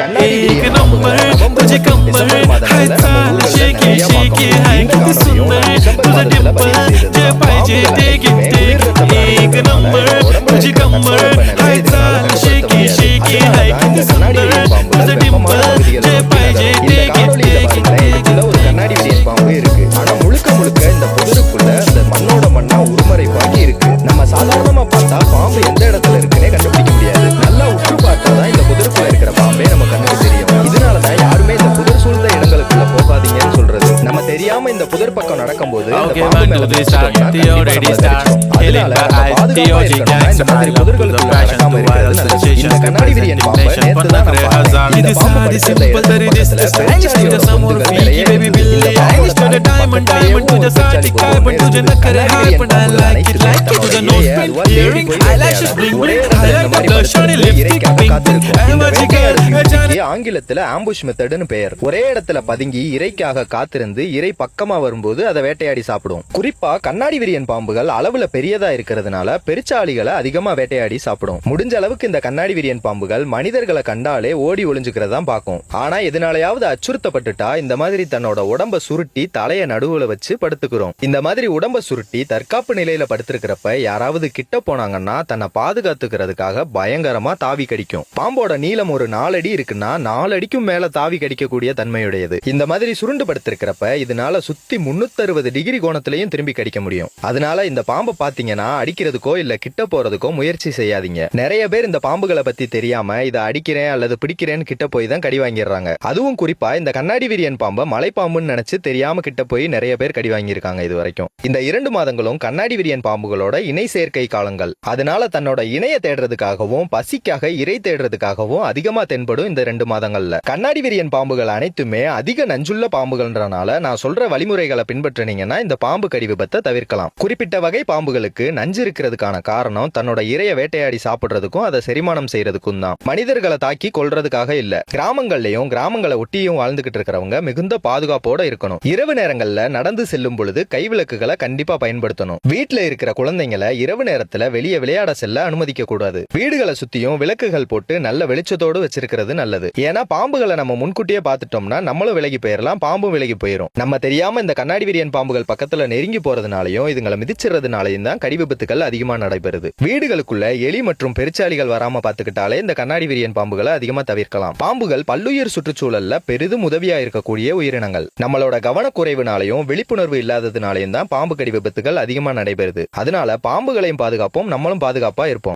கண்ணாடி விரியன் பாம்புகளை நவம்பர் மற்றும் டிசம்பர் மாதங்கள்ல நம்ம ஊர்கள்ல நிறைய பார்க்க முடியும். இந்த காணொளியும் நான் டிசம்பர் மாதத்துல பதிவு செய்ததுதான். பாம்புகள் அனைத்துமே குளிர் ரத்த பிராணிகள்ன்றதுனால உடம்புல இருக்கிற தட்பவெப்பநிலை இதனால கட்டுப்படுத்த முடியாது. அதனாலதான் இந்த கண்ணாடி விரியன் பாம்புகள் வெப்பமான பகுதிகளை நோக்கி நகரும். இந்த காணொளியில பாருங்களேன், இதுக்குள்ள ஒரு கண்ணாடி விரியன் பாம்பு இருக்கு. ஆனா முழுக்க முழுக்க இந்த புதருக்குள்ள அந்த மண்ணோட மண்ணா உருமறைப்பாகி இருக்கு. நம்ம சாதாரணமா பார்த்தா பாம்பு எந்த இடத்துல இருக்குன்னே கண்டுபிடிக்க முடியாது. நல்லா உற்று பார்த்தாதான் இந்த புதருக்குள்ள இருக்கிற பாம்பே நம்ம கண்ணுக்கு தெரியும். இதனாலதான் யாருமே இந்த புதர் சூழ்ந்த இடங்களுக்குள்ள போகாதீங்கன்னு சொல்றது. நம்ம தெரியாம இந்த புதர் பக்கம் நடக்கும்போது இந்த பாம்பு மேல மிதிச்சிட்டோம்னா கண்டிப்பா நம்மள கடிச்சிடும். அதனால நம்ம பாதுகாப்பா இருக்கணும்னா இந்த மாதிரி புதர்களுக்குள்ள நடக்காம இருக்கிறது நல்லது. இந்த கண்ணாடி விரியன் பாம்பை நேத்து தான் நான் பார்த்தேன். இந்த பாம்பு படிச்சிருந்த இடத்துல பெருச்சாளியோட குண்டுகள் நிறைய இருந்தது. இந்த பாம்போட தலைக்கு பக்கத்திலேயே ஒரு பெருச்சாளி கொண்டு ஒண்ணு இருந்தது. கண்ணாடி விரியன் பாம்புகள் அனைத்துமே தன்னோட இரையை அதுவா தேடி போய் வேட்டையாடும். ஒரே இடத்துல இந்த மாதிரி படுத்துறது இரைக்காக காத்திருக்கும். இந்த வேட்டையாடும் யுக்திக்கு ஆங்கிலத்துல ஆம்புஷ் மெத்தட்னு பெயர். ஒரே இடத்துல பதுங்கி இரைக்காக காத்திருந்து இரை பக்கமா வரும்போது அதை வேட்டையாடி சாப்பிடும். குறிப்பா கண்ணாடி விரியன் பாம்புகள் அளவுல பெரியதா இருக்கிறதுனால பெருச்சாளிகளை அதிகமா வேட்டையாடி சாப்பிடும். முடிஞ்ச அளவுக்கு இந்த கண்ணாடி விரியன் பாம்புகள் மனிதர்களை கண்டாலே ஓடி ஒளிஞ்சுக்கிறதா பார்க்கும். ஆனா எதனாலயாவது அச்சுறுத்தப்பட்டுட்டா இந்த மாதிரி தன்னோட உடம்ப சுருட்டி தலைய நடுவுல வச்சு படுத்துக்கிறோம். இந்த மாதிரி உடம்ப சுருட்டி தற்காப்பு நிலையில படுத்திருக்கிறப்ப யாராவது கிட்ட போனாங்கன்னா தன்னை பாதுகாத்துக்கிறதுக்காக பயங்கரமா தாவி கடிக்கும். பாம்போட நீளம் ஒரு 4 அடி இருக்குன்னா 4 அடிக்கும் மேல தாவி கடிக்கக்கூடிய தன்மையுடையது. இந்த மாதிரி சுருண்டு படுத்திருக்கிறப்ப இதனால சுத்தி 360 டிகிரி கோணத்திலையும் திரும்பி கடிக்க முடியும். அதனால இந்த பாம்பை பாத்தீங்கன்னா அடிக்கிறதுக்கோ இல்ல கிட்ட போறதுக்கோ முயற்சி செய்யாதீங்க. நிறைய பேர் இந்த பாம்புகளை பத்தி தெரியாம இதை அடிக்கிறேன் அல்லது பிடிக்கிறேன்னு கிட்ட போய் தான் கடி வாங்கிடுறாங்க. அதுவும் குறிப்பா இந்த கண்ணாடி விரியன் பாம்பை மலைப்பாம்புன்னு நினைச்சு தெரியாம கிட்ட போய் நிறைய பேர் கடி வாங்கியிருக்காங்க இது வரைக்கும். இந்த 2 மாதங்களும் கண்ணாடி விரியன் பாம்புகளோட இணை சேர்க்கை காலங்கள். அதனால தன்னோட இணைய தேடுறதுக்காகவும் பசிக்காக இறை தேடுறதுக்காகவும் அதிகமா தென்படும் இந்த 2 மாதங்கள்ல. கண்ணாடி விரியன் பாம்புகள் அனைத்துமே அதிக நஞ்சுள்ள பாம்புகள்ன்றனால நான் சொல்ற வழிமுறைகளை பின்பற்றினீங்கன்னா இந்த பாம்பு கடி விபத்தை தவிர்க்கலாம். குறிப்பிட்ட வகை பாம்புகளுக்கு நஞ்சு இருக்கிறதுக்கான காரணம் தன்னோட இரைய வேட்டையாடி சாப்பிடுறதுக்கும் அதை செரிமானம் செய்யறதுக்கும் தான். மனிதர்களை தாக்கி கொல்றதுக்காக இல்ல. கிராமங்கள்லயும் கிராமங்களை ஒட்டியும் வாழ்ந்துகிட்டு இருக்கிறவங்க மிகுந்த பாதுகாப்போட இருக்கணும். இரவு நேரங்கள்ல நடந்து செல்லும் பொழுது கைவிளக்குகளை கண்டிப்பா பயன்படுத்தணும். வீட்டுல இருக்கிற குழந்தைங்களை இரவு நேரத்துல வெளியே விளையாட செல்ல அனுமதிக்க கூடாது. வீடுகளை சுத்தியும் விளக்குகள் போட்டு நல்ல வெளிச்சத்தோடு வச்சிருக்கிறது நல்லது. ஏன்னா பாம்புகளை நம்ம முன்கூட்டியே பார்த்துட்டோம்னா நம்மளும் விலகி போயிடலாம், பாம்பும் விலகி போயிடும். நம்ம தெரியாம இந்த கண்ணாடி விரியன் பாம்புகள் பக்கத்துல நெருங்கி போறதுனாலையும் இதுங்களை மிதிச்சிறதுனாலையும் தான் கடி விபத்துகள் அதிகமா நடைபெறுது. வீடுகளுக்குள்ள எலி மற்றும் பெருச்சாளிகள் வராம பாத்துக்கிட்டாலே இந்த கண்ணாடி விரியன் பாம்புகளை அதிகமா தவிர்க்கலாம். பாம்புகள் பல்லுயிர் சுற்றுச்சூழல்ல பெரிதும் உதவியா இருக்கக்கூடிய உயிரினங்கள். நம்மளோட கவனக்குறைவுனாலையும் விழிப்புணர்வு இல்லாததுனாலையும் தான் பாம்பு கடி விபத்துகள் அதிகமா நடைபெறுது. அதனால பாம்புகளையும் பாதுகாப்போம், நம்மளும் பாதுகாப்பா இருப்போம்.